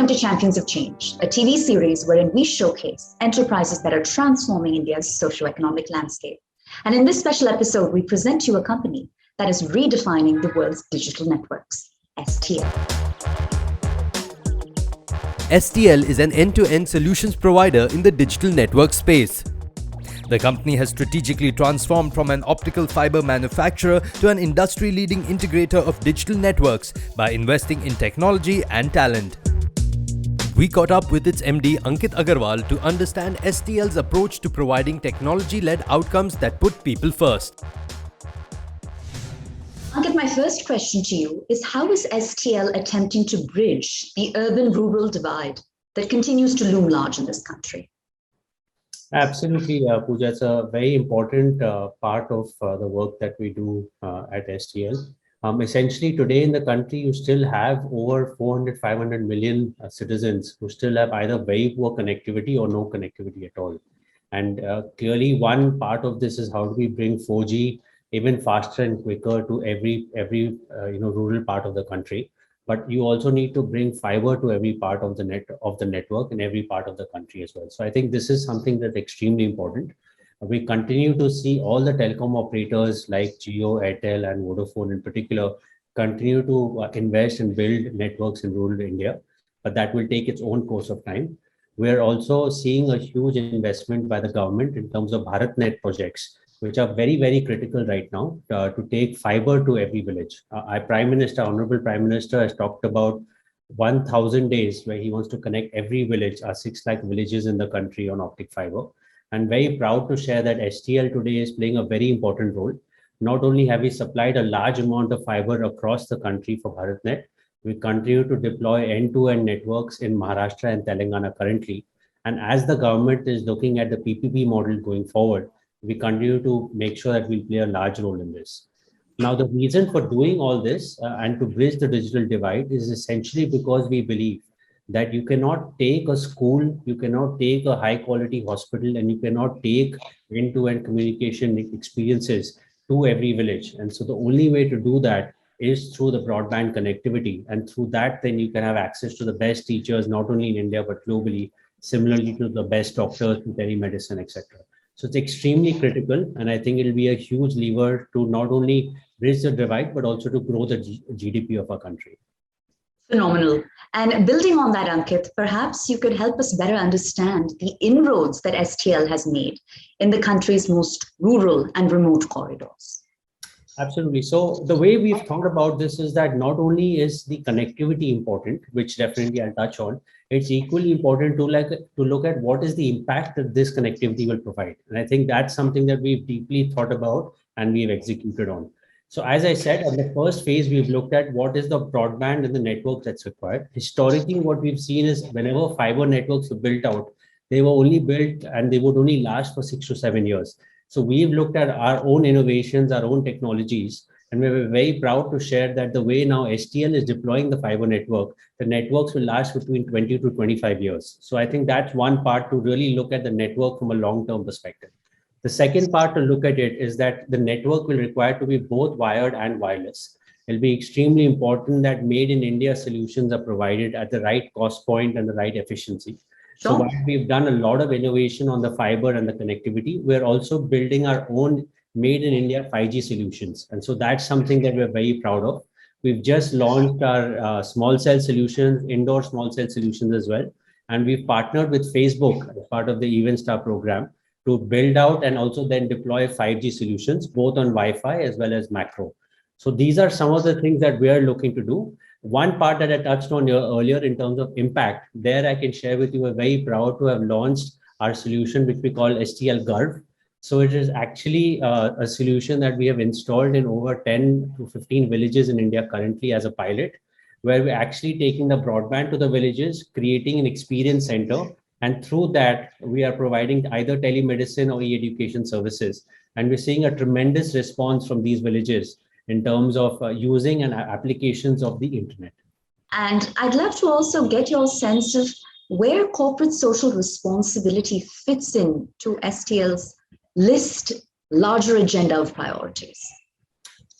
welcome to Champions of Change, a TV series wherein we showcase enterprises that are transforming India's socio-economic landscape. And in this special episode, we present you a company that is redefining the world's digital networks, STL. STL is an end-to-end solutions provider in the digital network space. The company has strategically transformed from an optical fiber manufacturer to an industry-leading integrator of digital networks by investing in technology and talent. We caught up with its MD Ankit Agarwal to understand STL's approach to providing technology-led outcomes that put people first. Ankit, my first question to you is, how is STL attempting to bridge the urban-rural divide that continues to loom large in this country? Absolutely, Pooja. It's a very important part of the work that we do at STL. Essentially, today in the country, you still have over 400, 500 million citizens who still have either very poor connectivity or no connectivity at all. And clearly, one part of this is how do we bring 4G even faster and quicker to every rural part of the country. But you also need to bring fiber to every part of the network in every part of the country as well. So I think this is something that's extremely important. We continue to see all the telecom operators like Jio, Airtel, and Vodafone in particular continue to invest and build networks in rural India, but that will take its own course of time. We're also seeing a huge investment by the government in terms of BharatNet projects, which are very, very critical right now to take fiber to every village. Our Honorable Prime Minister has talked about 1,000 days where he wants to connect every village, 6 lakh villages in the country on optic fiber. And very proud to share that STL today is playing a very important role. Not only have we supplied a large amount of fiber across the country for BharatNet, we continue to deploy end-to-end networks in Maharashtra and Telangana currently. And as the government is looking at the PPP model going forward, we continue to make sure that we'll play a large role in this. Now, the reason for doing all this and to bridge the digital divide is essentially because we believe that you cannot take a school, you cannot take a high quality hospital, and you cannot take end-to-end communication experiences to every village. And so the only way to do that is through the broadband connectivity. And through that, then you can have access to the best teachers, not only in India, but globally, similarly to the best doctors in telemedicine, etc. So it's extremely critical, and I think it'll be a huge lever to not only bridge the divide, but also to grow the GDP of our country. Phenomenal. And building on that, Ankit, perhaps you could help us better understand the inroads that STL has made in the country's most rural and remote corridors. Absolutely. So the way we've thought about this is that not only is the connectivity important, which definitely I'll touch on, it's equally important to look at what is the impact that this connectivity will provide. And I think that's something that we've deeply thought about and we've executed on. So as I said, on the first phase, we've looked at what is the broadband and the network that's required. Historically, what we've seen is whenever fiber networks were built out, they were only built and they would only last for 6 to 7 years. So we've looked at our own innovations, our own technologies, and we're very proud to share that the way now STL is deploying the fiber network, the networks will last between 20 to 25 years. So I think that's one part to really look at the network from a long-term perspective. The second part to look at it is that the network will require to be both wired and wireless. It'll be extremely important that made in India solutions are provided at the right cost point and the right efficiency. So while we've done a lot of innovation on the fiber and the connectivity, we're also building our own made in India 5G solutions. And so that's something that we're very proud of. We've just launched our small cell solutions, indoor small cell solutions as well. And we've partnered with Facebook as part of the Even Star program to build out and also then deploy 5G solutions, both on Wi-Fi as well as macro. So these are some of the things that we are looking to do. One part that I touched on earlier in terms of impact, there I can share with you, we're very proud to have launched our solution, which we call STL Garv. So it is actually a solution that we have installed in over 10 to 15 villages in India currently as a pilot, where we're actually taking the broadband to the villages, creating an experience center. And through that, we are providing either telemedicine or e-education services. And we're seeing a tremendous response from these villages in terms of using and applications of the internet. And I'd love to also get your sense of where corporate social responsibility fits in to STL's larger agenda of priorities.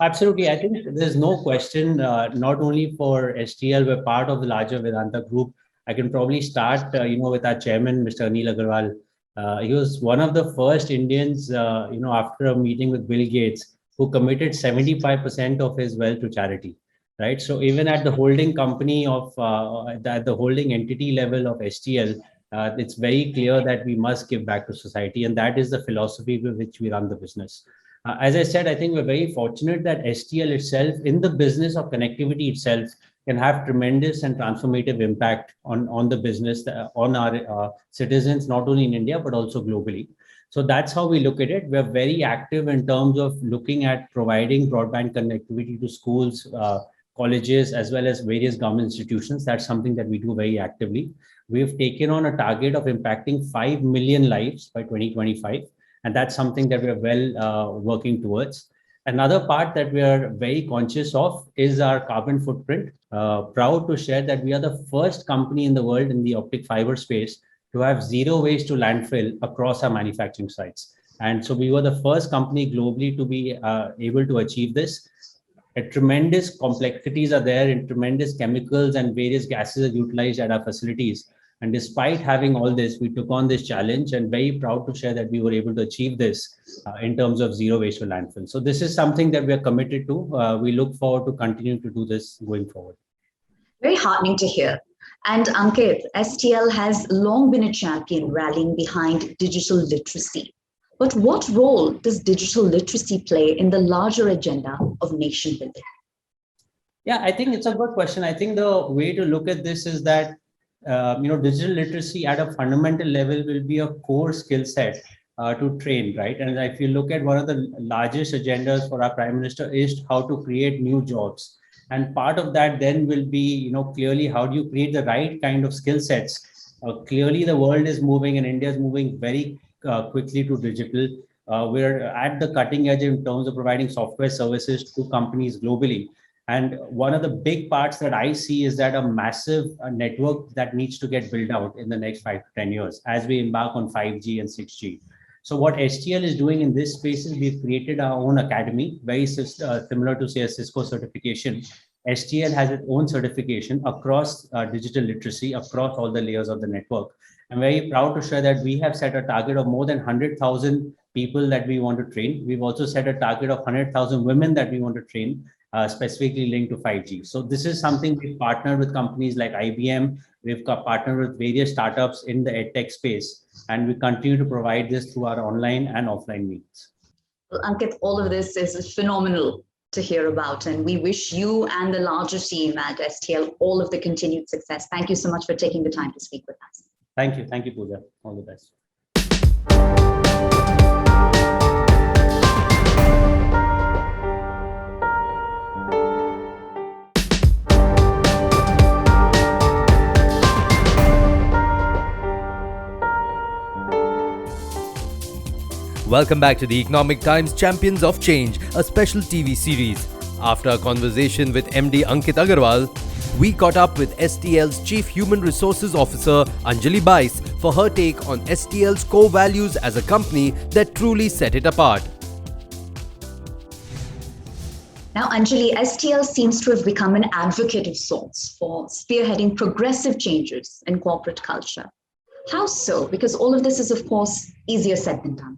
Absolutely. I think there's no question, not only for STL, we're part of the larger Vedanta group, I can probably start, with our chairman, Mr. Anil Agarwal. He was one of the first Indians, after a meeting with Bill Gates, who committed 75% of his wealth to charity, right? So even at the holding company at the holding entity level of STL, it's very clear that we must give back to society, and that is the philosophy with which we run the business. As I said, I think we're very fortunate that STL itself, in the business of connectivity itself, can have tremendous and transformative impact on the business, on our citizens, not only in India, but also globally. So that's how we look at it. We're very active in terms of looking at providing broadband connectivity to schools, colleges, as well as various government institutions. That's something that we do very actively. We've taken on a target of impacting 5 million lives by 2025. And that's something that we're working towards. Another part that we are very conscious of is our carbon footprint. Proud to share that we are the first company in the world in the optic fiber space to have zero waste to landfill across our manufacturing sites. And so we were the first company globally to be able to achieve this. Tremendous complexities are there, and tremendous chemicals and various gases are utilized at our facilities. And despite having all this, we took on this challenge, and very proud to share that we were able to achieve this in terms of zero waste to landfill. So this is something that we are committed to. We look forward to continuing to do this going forward. Very heartening to hear. And Ankit, STL has long been a champion rallying behind digital literacy. But what role does digital literacy play in the larger agenda of nation building? Yeah, I think it's a good question. I think the way to look at this is that digital literacy at a fundamental level will be a core skill set to train, right? And if you look at one of the largest agendas for our Prime Minister is how to create new jobs. And part of that then will be, clearly how do you create the right kind of skill sets? Clearly, the world is moving and India is moving very quickly to digital. We're at the cutting edge in terms of providing software services to companies globally. And one of the big parts that I see is that a massive network that needs to get built out in the next 5 to 10 years as we embark on 5G and 6G. So what STL is doing in this space is we've created our own academy, very similar to, say, a Cisco certification. STL has its own certification across digital literacy, across all the layers of the network. I'm very proud to share that we have set a target of more than 100,000 people that we want to train. We've also set a target of 100,000 women that we want to train, specifically linked to 5G. So this is something we've partnered with companies like IBM. We've partnered with various startups in the edtech space, and we continue to provide this through our online and offline means. Well, Ankit, all of this is phenomenal to hear about, and we wish you and the larger team at STL all of the continued success. Thank you so much for taking the time to speak with us. Thank you. Thank you, Pooja. All the best. Welcome back to the Economic Times Champions of Change, a special TV series. After a conversation with MD Ankit Agarwal, we caught up with STL's Chief Human Resources Officer Anjali Bais for her take on STL's core values as a company that truly set it apart. Now, Anjali, STL seems to have become an advocate of sorts for spearheading progressive changes in corporate culture. How so? Because all of this is, of course, easier said than done.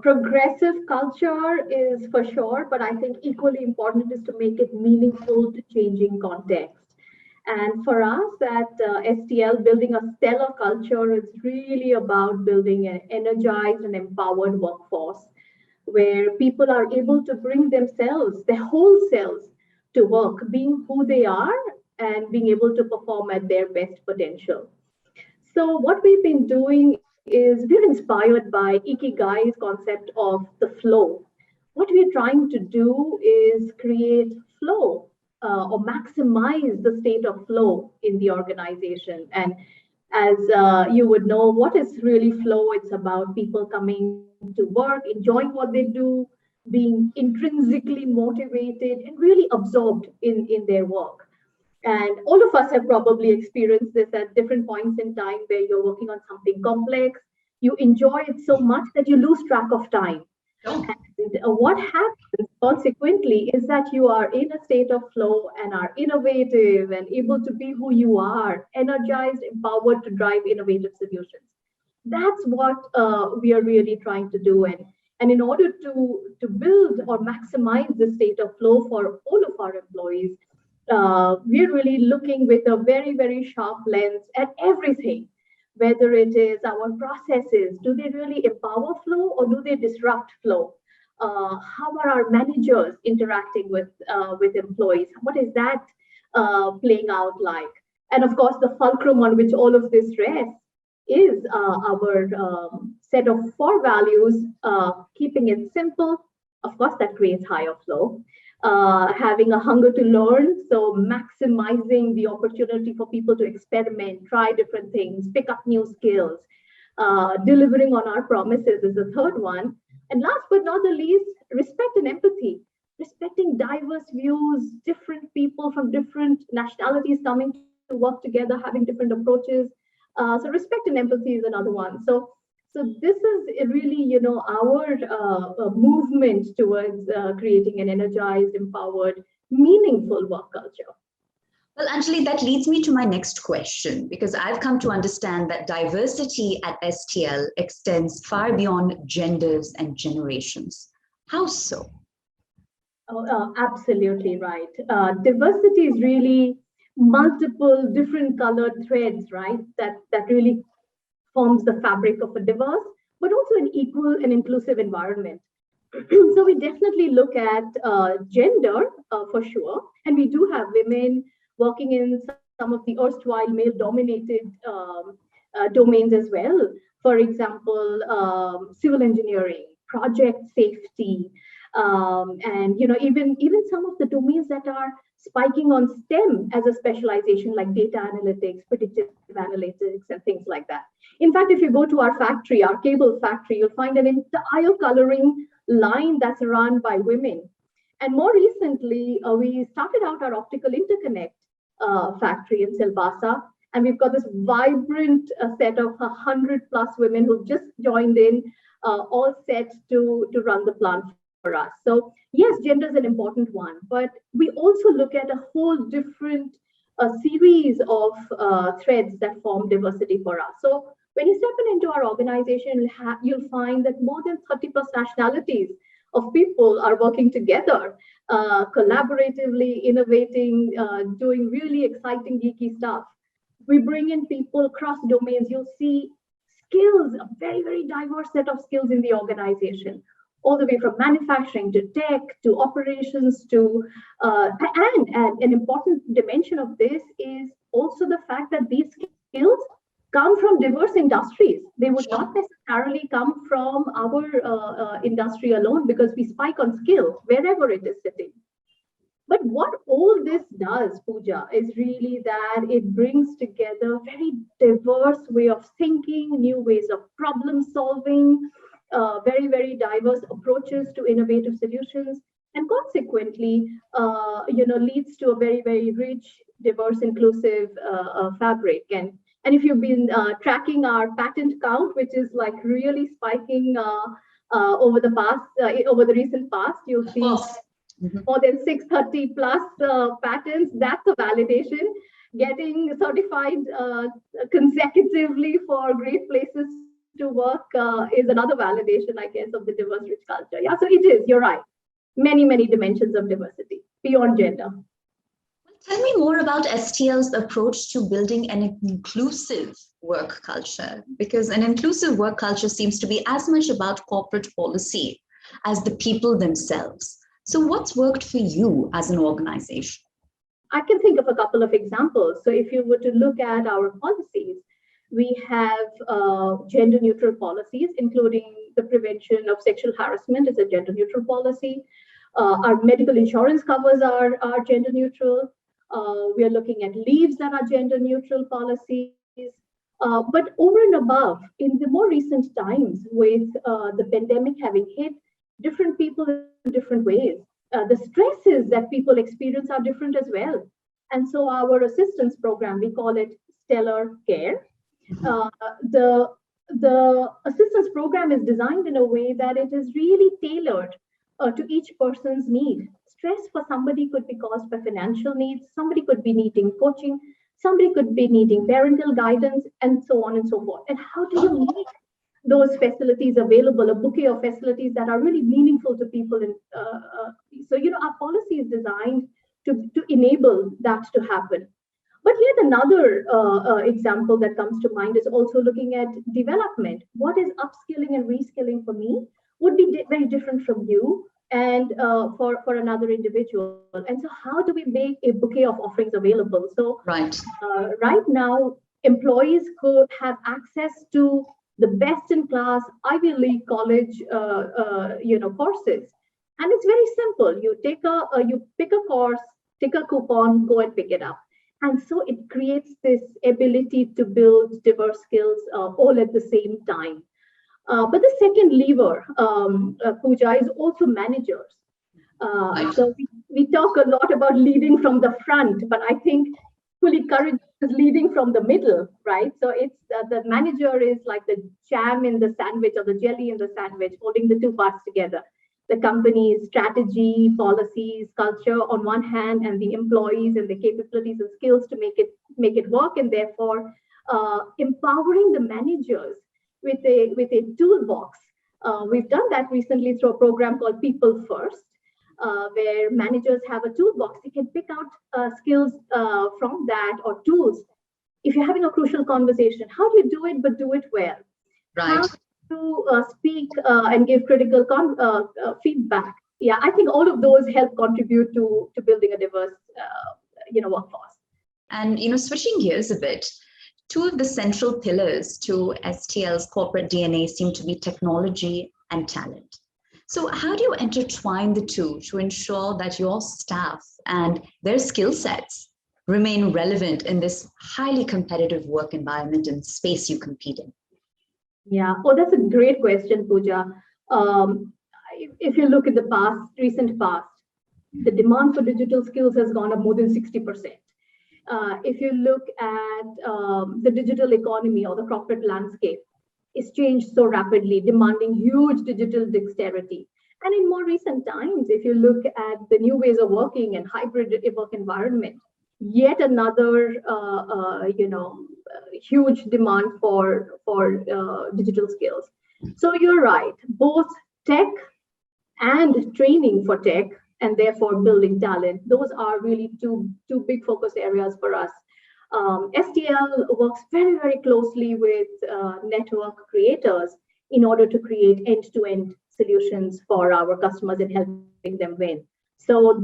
Progressive culture is for sure, but I think equally important is to make it meaningful to changing context. And for us at STL, building a stellar culture is really about building an energized and empowered workforce where people are able to bring themselves, their whole selves, to work, being who they are and being able to perform at their best potential. So what we've been doing is we're inspired by Ikigai's concept of the flow. What we're trying to do is create flow or maximize the state of flow in the organization. And as you would know, what is really flow? It's about people coming to work, enjoying what they do, being intrinsically motivated and really absorbed in their work. And all of us have probably experienced this at different points in time where you're working on something complex. You enjoy it so much that you lose track of time. Sure. And what happens consequently is that you are in a state of flow and are innovative and able to be who you are, energized, empowered to drive innovative solutions. That's what we are really trying to do. And in order to build or maximize the state of flow for all of our employees, we're really looking with a very, very sharp lens at everything, whether it is our processes, do they really empower flow or do they disrupt flow? How are our managers interacting with employees? What is that playing out like? And of course, the fulcrum on which all of this rests is our set of 4 values, keeping it simple. Of course, that creates higher flow. Having a hunger to learn, so maximizing the opportunity for people to experiment, try different things, pick up new skills. Delivering on our promises is the third one. And last but not the least, respect and empathy. Respecting diverse views, different people from different nationalities coming to work together, having different approaches. So respect and empathy is another one. So this is really, our movement towards creating an energized, empowered, meaningful work culture. Well, Anjali, that leads me to my next question, because I've come to understand that diversity at STL extends far beyond genders and generations. How so? Oh, absolutely right. Diversity is really multiple different colored threads, right? That really forms the fabric of a diverse, but also an equal and inclusive environment. So we definitely look at gender for sure, and we do have women working in some of the erstwhile male-dominated domains as well. For example, civil engineering, project safety, and even some of the domains that are spiking on STEM as a specialization, like data analytics, predictive analytics, and things like that. In fact, if you go to our factory, our cable factory, you'll find an entire coloring line that's run by women. And more recently, we started out our optical interconnect factory in Silvassa, and we've got this vibrant set of 100+ women who've just joined in, all set to run the plant for us. So yes, gender is an important one, but we also look at a whole different series of threads that form diversity for us. So when you step into our organization, you'll find that more than 30+ nationalities of people are working together, collaboratively, innovating, doing really exciting, geeky stuff. We bring in people across domains. You'll see skills, a very, very diverse set of skills in the organization, all the way from manufacturing to tech to operations to, and an important dimension of this is also the fact that these skills come from diverse industries. They would not necessarily come from our industry alone, because we spike on skill wherever it is sitting. But what all this does, Pooja, is really that it brings together very diverse way of thinking, new ways of problem solving, very, very diverse approaches to innovative solutions, and consequently, leads to a very, very rich, diverse, inclusive fabric. And if you've been tracking our patent count, which is like really spiking over the recent past, you'll see more than 630+ patents. That's a validation. Getting certified consecutively for great places to work is another validation, I guess, of the diverse rich culture. Yeah, so it is, you're right. Many, many dimensions of diversity beyond gender. Tell me more about STL's approach to building an inclusive work culture, because an inclusive work culture seems to be as much about corporate policy as the people themselves. So what's worked for you as an organization? I can think of a couple of examples. So if you were to look at our policies, we have gender neutral policies, including the prevention of sexual harassment is a gender neutral policy. Our medical insurance covers are gender neutral. We are looking at leaves that are gender neutral policies. But over and above, in the more recent times, with the pandemic having hit different people in different ways, the stresses that people experience are different as well. And so our assistance program, we call it Stellar Care. the assistance program is designed in a way that it is really tailored to each person's need. Stress for somebody could be caused by financial needs, somebody could be needing coaching, somebody could be needing parental guidance, and so on and so forth. And how do you make those facilities available, a bouquet of facilities that are really meaningful to people? And so, our policy is designed to enable that to happen. But yet another example that comes to mind is also looking at development. What is upskilling and reskilling for me would be very different from you and for another individual. And so how do we make a bouquet of offerings available? So Right. Right now, employees could have access to the best in class Ivy League college courses. And it's very simple. You pick a course, take a coupon, go and pick it up. And so it creates this ability to build diverse skills all at the same time. But the second lever, Pooja, is also managers. So we talk a lot about leading from the front, but I think fully courage is leading from the middle, right? So it's the manager is like the jam in the sandwich or the jelly in the sandwich, holding the two parts together. The company's strategy, policies, culture on one hand, and the employees and the capabilities and skills to make it work, and therefore empowering the managers with a toolbox. We've done that recently through a program called People First, where managers have a toolbox. They can pick out skills from that or tools. If you're having a crucial conversation, how do you do it, but do it well? Right. How to speak and give critical feedback. Yeah, I think all of those help contribute to building a diverse, workforce. And switching gears a bit, two of the central pillars to STL's corporate DNA seem to be technology and talent. So how do you intertwine the two to ensure that your staff and their skill sets remain relevant in this highly competitive work environment and space you compete in? Yeah, that's a great question, Pooja. If you look at the recent past, the demand for digital skills has gone up more than 60%. If you look at the digital economy or the corporate landscape, it's changed so rapidly, demanding huge digital dexterity. And in more recent times, if you look at the new ways of working and hybrid work environment, yet another huge demand for digital skills. So you're right, both tech and training for tech, and therefore building talent, those are really two big focus areas for us. STL works very, very closely with network creators in order to create end-to-end solutions for our customers and helping them win. So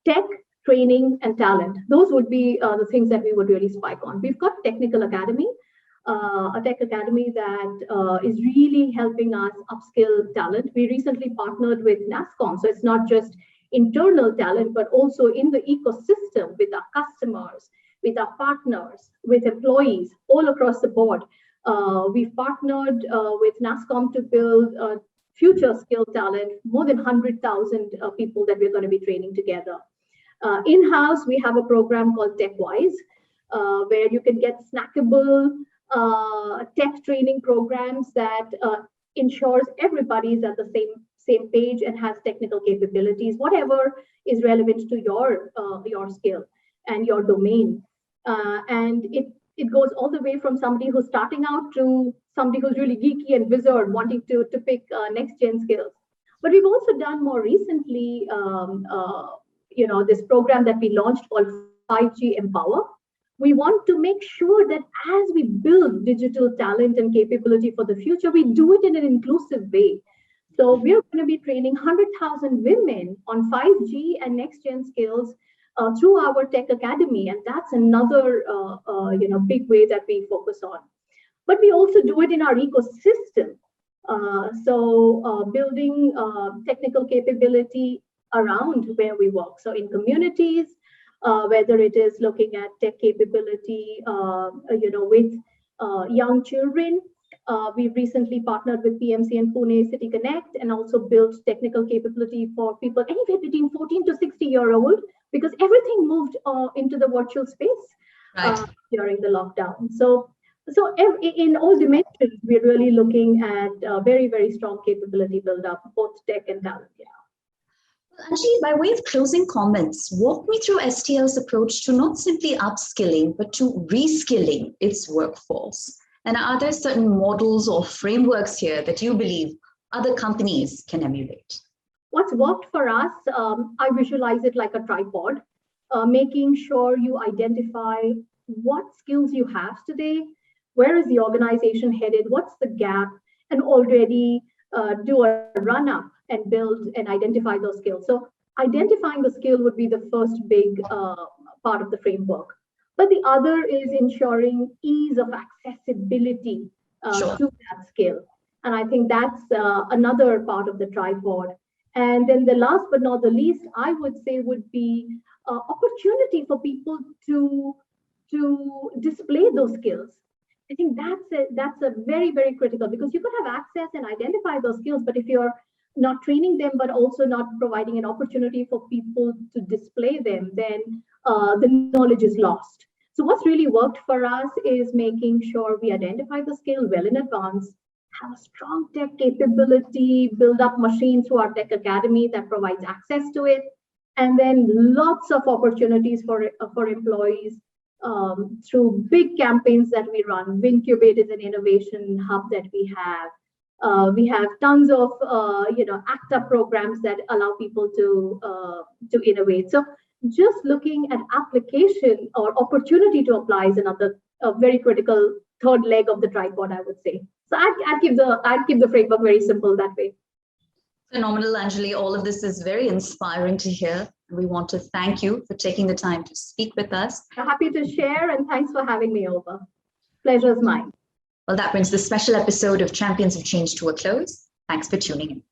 tech, training, and talent, those would be the things that we would really spike on. We've got Technical Academy, a tech academy that is really helping us upskill talent. We recently partnered with NASSCOM, so it's not just internal talent, but also in the ecosystem with our customers, with our partners, with employees all across the board. We've partnered with NASSCOM to build future skill talent, more than 100,000 people that we're going to be training together. In-house, we have a program called TechWise, where you can get snackable tech training programs that ensures everybody is at the same page and has technical capabilities, whatever is relevant to your skill and your domain. And it goes all the way from somebody who's starting out to somebody who's really geeky and wizard wanting to pick next gen skills. But we've also done more recently, this program that we launched called 5G Empower. We want to make sure that as we build digital talent and capability for the future, we do it in an inclusive way. So we're going to be training 100,000 women on 5G and next gen skills through our Tech Academy. And that's another big way that we focus on. But we also do it in our ecosystem. Building technical capability around where we work. So in communities, whether it is looking at tech capability, with young children. We've recently partnered with PMC and Pune City Connect and also built technical capability for people anywhere between 14 to 60-year-old, because everything moved into the virtual space during the lockdown. So So in all dimensions, we're really looking at very, very strong capability build up, both tech and talent. Yeah. Anjali, by way of closing comments, walk me through STL's approach to not simply upskilling, but to reskilling its workforce. And are there certain models or frameworks here that you believe other companies can emulate? What's worked for us, I visualize it like a tripod, making sure you identify what skills you have today, where is the organization headed, what's the gap, and already do a run up and build and identify those skills. So identifying the skill would be the first big part of the framework. But the other is ensuring ease of accessibility to that skill. And I think that's another part of the tripod. And then the last but not the least, I would say would be opportunity for people to display those skills. I think that's a very, very critical, because you could have access and identify those skills, but if you're not training them, but also not providing an opportunity for people to display them, then the knowledge is lost. So what's really worked for us is making sure we identify the skill well in advance, have a strong tech capability, build up machines through our tech academy that provides access to it, and then lots of opportunities for employees through big campaigns that we run. Wincubate is an innovation hub that we have. We have tons of ACTA programs that allow people to innovate. So just looking at application or opportunity to apply is another very critical third leg of the tripod, I would say. So I'd keep the framework very simple that way. Phenomenal, Anjali. All of this is very inspiring to hear. We want to thank you for taking the time to speak with us. Happy to share, and thanks for having me over. Pleasure's mine. Well, that brings the special episode of Champions of Change to a close. Thanks for tuning in.